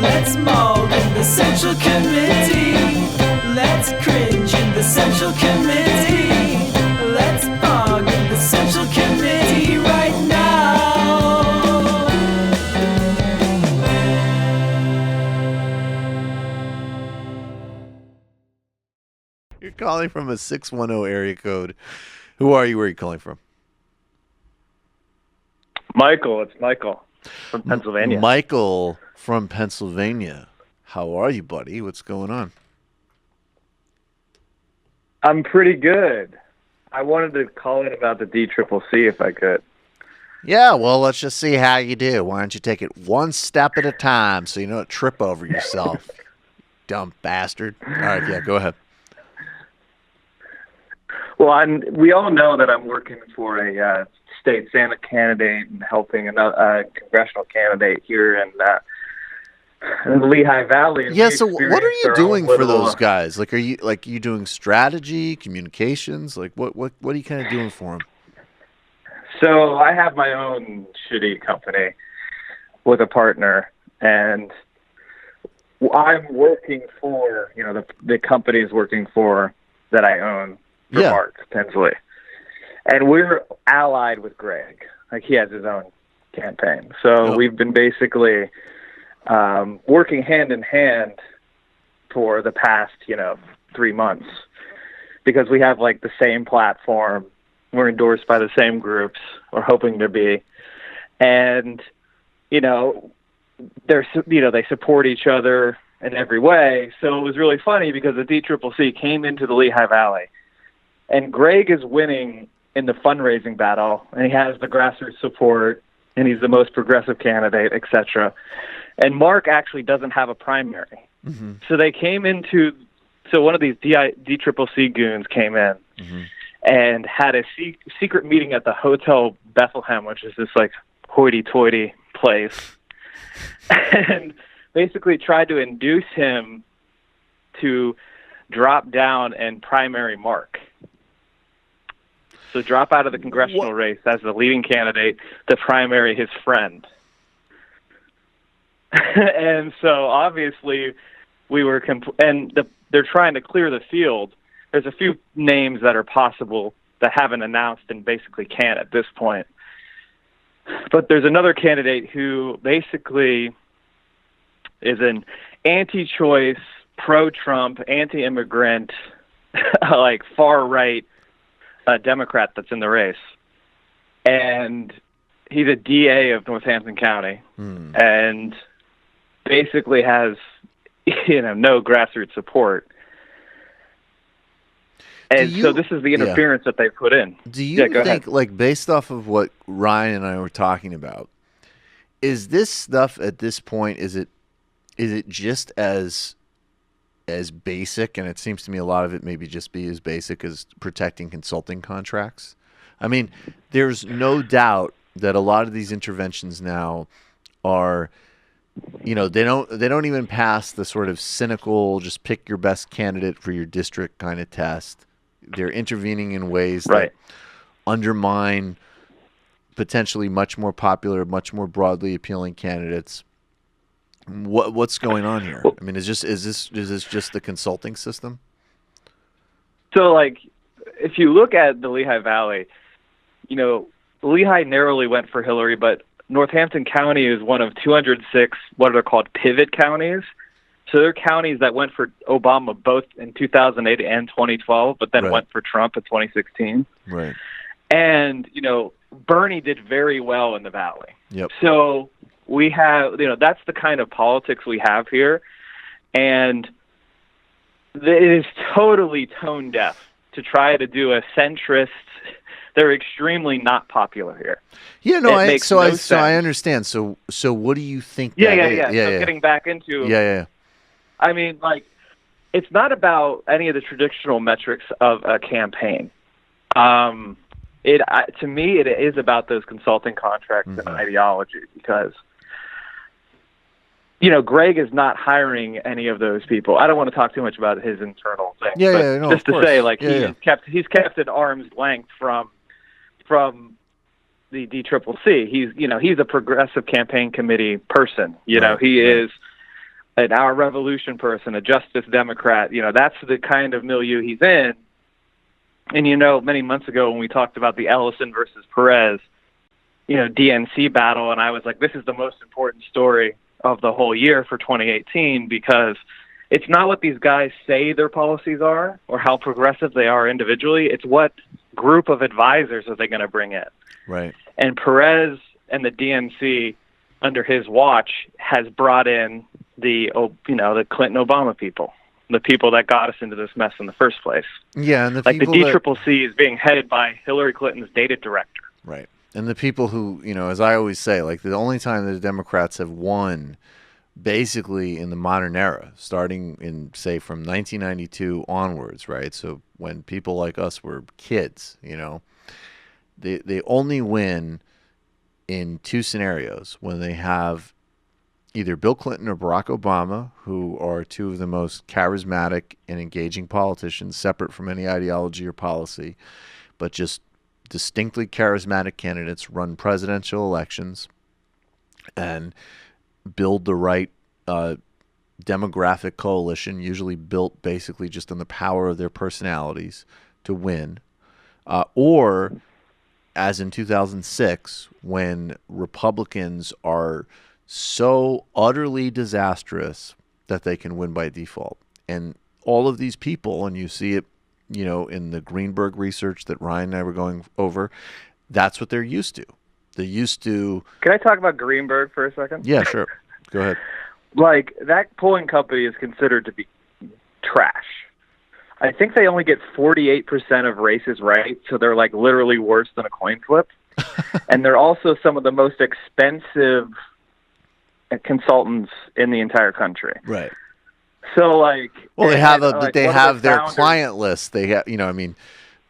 Let's maul in the Central Committee. Let's cringe in the Central Committee. Let's bog in the Central Committee right now. You're calling from a 610 area code. Who are you? Where are you calling from? Michael, it's Michael from Pennsylvania. Michael from Pennsylvania. How are you, buddy? What's going on? I'm pretty good. I wanted to call in about the DCCC if I could. Yeah, well, let's just see how you do. Why don't you take it one step at a time so you don't trip over yourself, dumb bastard. All right, yeah, go ahead. Well, we all know that I'm working for a state Senate candidate and helping a congressional candidate here in the Lehigh Valley. And Yeah, so what are you doing for those guys? Like, are you doing strategy, communications? Like, what are you kind of doing for them? So I have my own shitty company with a partner, and I'm working for, the company's working for that I own for Mark Tinsley. And we're allied with Greg. Like, he has his own campaign. So we've been basically working hand in hand for the past, 3 months, because we have like the same platform. We're endorsed by the same groups, or hoping to be. And, they support each other in every way. So it was really funny because the DCCC came into the Lehigh Valley, and Greg is winning in the fundraising battle, and he has the grassroots support, and he's the most progressive candidate, etc. And Mark actually doesn't have a primary. Mm-hmm. So they came so one of these DCCC goons came in and had a secret meeting at the Hotel Bethlehem, which is this like hoity-toity place, and basically tried to induce him to drop down and primary Mark. So drop out of the congressional race as the leading candidate to primary his friend. And so obviously we were they're trying to clear the field. There's a few names that are possible that haven't announced and basically can't at this point. But there's another candidate who basically is an anti-choice, pro-Trump, anti-immigrant, like far-right Democrat that's in the race. And he's a DA of Northampton County and basically has, no grassroots support. And so this is the interference that they put in. Do you think, like, based off of what Ryan and I were talking about, is this stuff at this point, is it just as basic, and it seems to me a lot of it maybe just be as basic as protecting consulting contracts? I mean, there's no doubt that a lot of these interventions now are, they don't even pass the sort of cynical, just pick your best candidate for your district kind of test. They're intervening in ways that undermine potentially much more popular, much more broadly appealing candidates. What's going on here? I mean, is this just the consulting system? So, like, if you look at the Lehigh Valley, Lehigh narrowly went for Hillary, but Northampton County is one of 206 what are called pivot counties. So they're counties that went for Obama both in 2008 and 2012, but then went for Trump in 2016. Right. And, Bernie did very well in the Valley. Yep. So we have, that's the kind of politics we have here. And it is totally tone deaf to try to do a centrist. They're extremely not popular here. Yeah, no, I understand. So what do you think? Yeah. Getting back into I mean, like, it's not about any of the traditional metrics of a campaign. To me, it is about those consulting contracts and ideology, because, Greg is not hiring any of those people. I don't want to talk too much about his internal thing. Just to say, like, he's kept at arm's length from the DCCC. He's a progressive campaign committee person. He is an Our Revolution person, a Justice Democrat. That's the kind of milieu he's in. And, many months ago when we talked about the Ellison versus Perez, DNC battle, and I was like, this is the most important story of the whole year for 2018 because it's not what these guys say their policies are or how progressive they are individually. It's what group of advisors are they going to bring in. Right. And Perez and the DNC under his watch has brought in the Clinton-Obama people, the people that got us into this mess in the first place. Yeah, and the DCCC is being headed by Hillary Clinton's data director. Right. And the people who, as I always say, like the only time that the Democrats have won basically in the modern era, starting in, say, from 1992 onwards, right? So when people like us were kids, they only win in two scenarios, when they have either Bill Clinton or Barack Obama, who are two of the most charismatic and engaging politicians, separate from any ideology or policy, but just distinctly charismatic candidates, run presidential elections and build the right demographic coalition, usually built basically just on the power of their personalities to win. Or, as in 2006, when Republicans are so utterly disastrous that they can win by default. And all of these people, and you see it, in the Greenberg research that Ryan and I were going over, that's what they're used to. They're used to... Can I talk about Greenberg for a second? Yeah, sure. Go ahead. Like, that polling company is considered to be trash. I think they only get 48% of races right, so they're like literally worse than a coin flip. And they're also some of the most expensive consultants in the entire country. Right. So they have their client list. They have,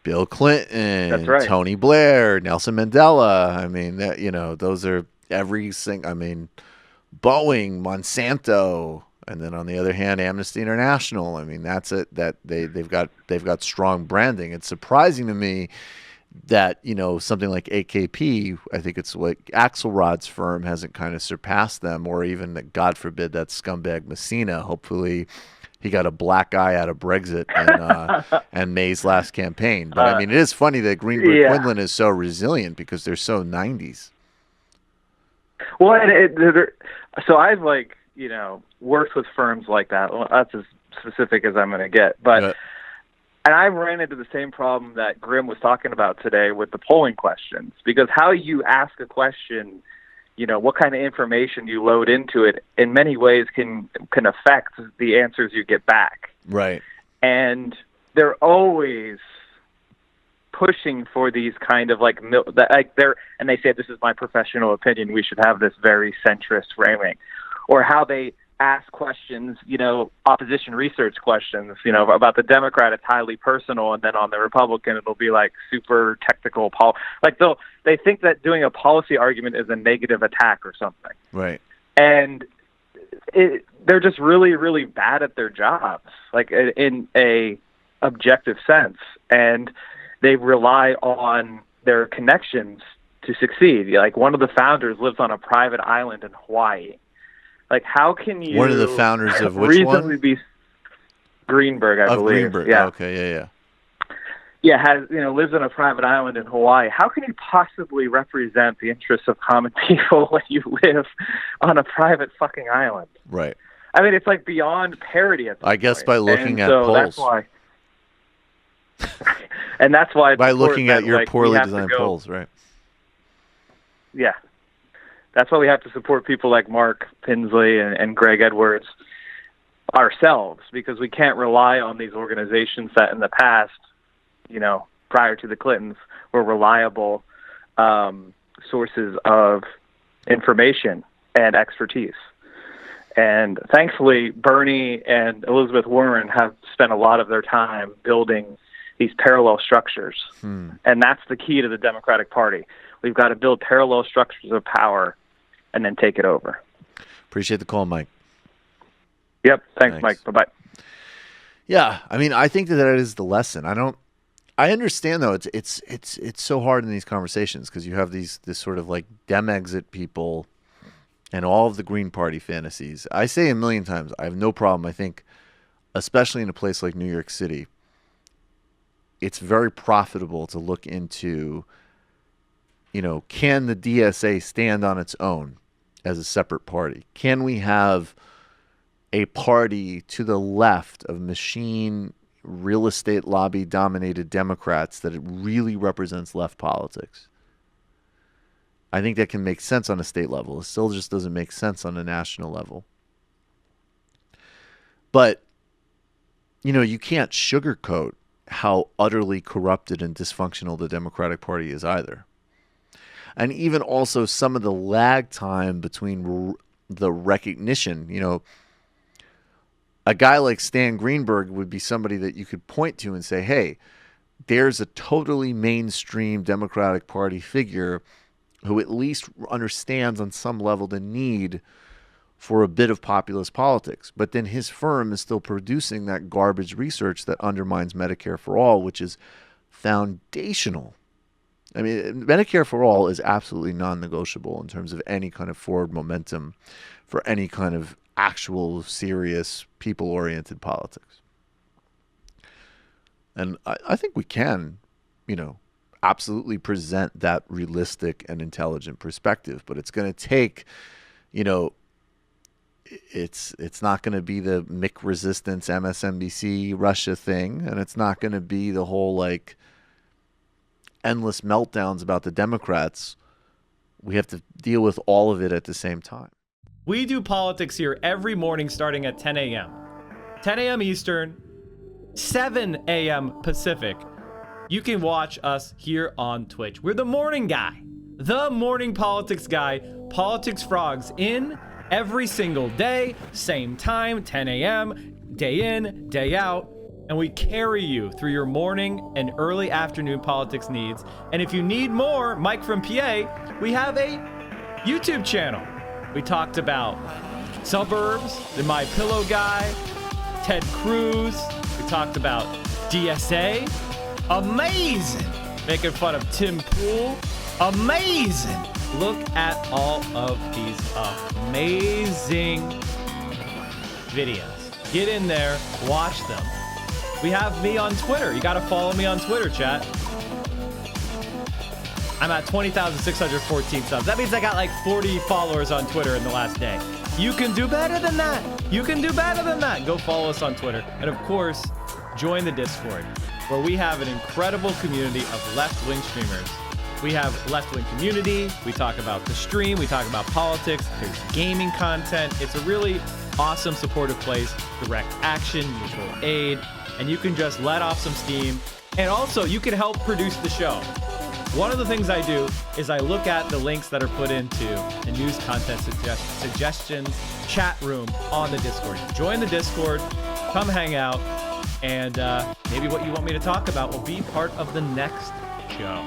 Bill Clinton, that's right. Tony Blair, Nelson Mandela. I mean, those are Boeing, Monsanto. And then on the other hand, Amnesty International. I mean, that's it. That they've got strong branding. It's surprising to me that something like AKP, I think it's what Axelrod's firm hasn't kind of surpassed them, or even, God forbid, that scumbag Messina. Hopefully, he got a black eye out of Brexit and May's last campaign. But I mean, it is funny that Greenberg-Quinlan is so resilient because they're so 90s. Well, so I've worked with firms like that. Well, that's as specific as I'm going to get. But and I ran into the same problem that Grim was talking about today with the polling questions, because how you ask a question, what kind of information you load into it, in many ways can affect the answers you get back. Right. And they're always pushing for these kind of and they say, this is my professional opinion, we should have this very centrist framing, or how they ask questions, opposition research questions, about the Democrat, it's highly personal, and then on the Republican, it'll be like super technical. They think that doing a policy argument is a negative attack or something. Right. And they're just really, really bad at their jobs, like in a objective sense. And they rely on their connections to succeed. Like, one of the founders lives on a private island in Hawaii. Like, how can you... One of the founders of which one? Be Greenberg, I believe. Greenberg. Yeah. Okay, yeah. Yeah, lives on a private island in Hawaii. How can you possibly represent the interests of common people when you live on a private fucking island? Right. I mean, it's like beyond parody at this I guess point. by looking at polls. That's why. And that's why... By looking at your poorly designed polls, right. Yeah. That's why we have to support people like Mark Pinsley and Greg Edwards ourselves, because we can't rely on these organizations that in the past, prior to the Clintons, were reliable sources of information and expertise. And thankfully, Bernie and Elizabeth Warren have spent a lot of their time building these parallel structures. And that's the key to the Democratic Party. We've got to build parallel structures of power and then take it over. Appreciate the call, Mike. Yep. Thanks. Mike. Bye-bye. Yeah. I mean, I think that is the lesson. I understand, though, it's so hard in these conversations because you have this sort of like dem exit people and all of the Green Party fantasies. I say a million times, I have no problem. I think, especially in a place like New York City, it's very profitable to look into, can the DSA stand on its own as a separate party? Can we have a party to the left of machine real estate lobby dominated Democrats that it really represents left politics? I think that can make sense on a state level. It still just doesn't make sense on a national level. But, you can't sugarcoat how utterly corrupted and dysfunctional the Democratic Party is either. And even also some of the lag time between the recognition, a guy like Stan Greenberg would be somebody that you could point to and say, hey, there's a totally mainstream Democratic Party figure who at least understands on some level the need for a bit of populist politics. But then his firm is still producing that garbage research that undermines Medicare for All, which is foundational. I mean, Medicare for All is absolutely non-negotiable in terms of any kind of forward momentum for any kind of actual, serious, people-oriented politics. And I think we can, absolutely present that realistic and intelligent perspective, but it's going to take, it's not going to be the Mick resistance MSNBC Russia thing, and it's not going to be the whole endless meltdowns about the Democrats. We have to deal with all of it at the same time. We do politics here every morning starting at 10 a.m. 10 a.m. Eastern, 7 a.m. Pacific. You can watch us here on Twitch. We're the morning guy, the morning politics guy, Politics Frogs, in every single day, same time, 10 a.m., day in, day out. And we carry you through your morning and early afternoon politics needs. And if you need more, Mike from PA, we have a YouTube channel. We talked about suburbs, the My Pillow guy, Ted Cruz. We talked about DSA. Amazing. Making fun of Tim Pool. Amazing. Look at all of these amazing videos. Get in there, watch them. We have me on Twitter. You got to follow me on Twitter, chat. I'm at 20,614 subs. That means I got like 40 followers on Twitter in the last day. You can do better than that. You can do better than that. Go follow us on Twitter. And of course, join the Discord, where we have an incredible community of left-wing streamers. We have left-wing community. We talk about the stream. We talk about politics. There's gaming content. It's a really awesome, supportive place. Direct action, mutual aid, and you can just let off some steam. And also, you can help produce the show. One of the things I do is I look at the links that are put into the news content suggestions chat room on the Discord. Join the Discord, come hang out, and maybe what you want me to talk about will be part of the next show.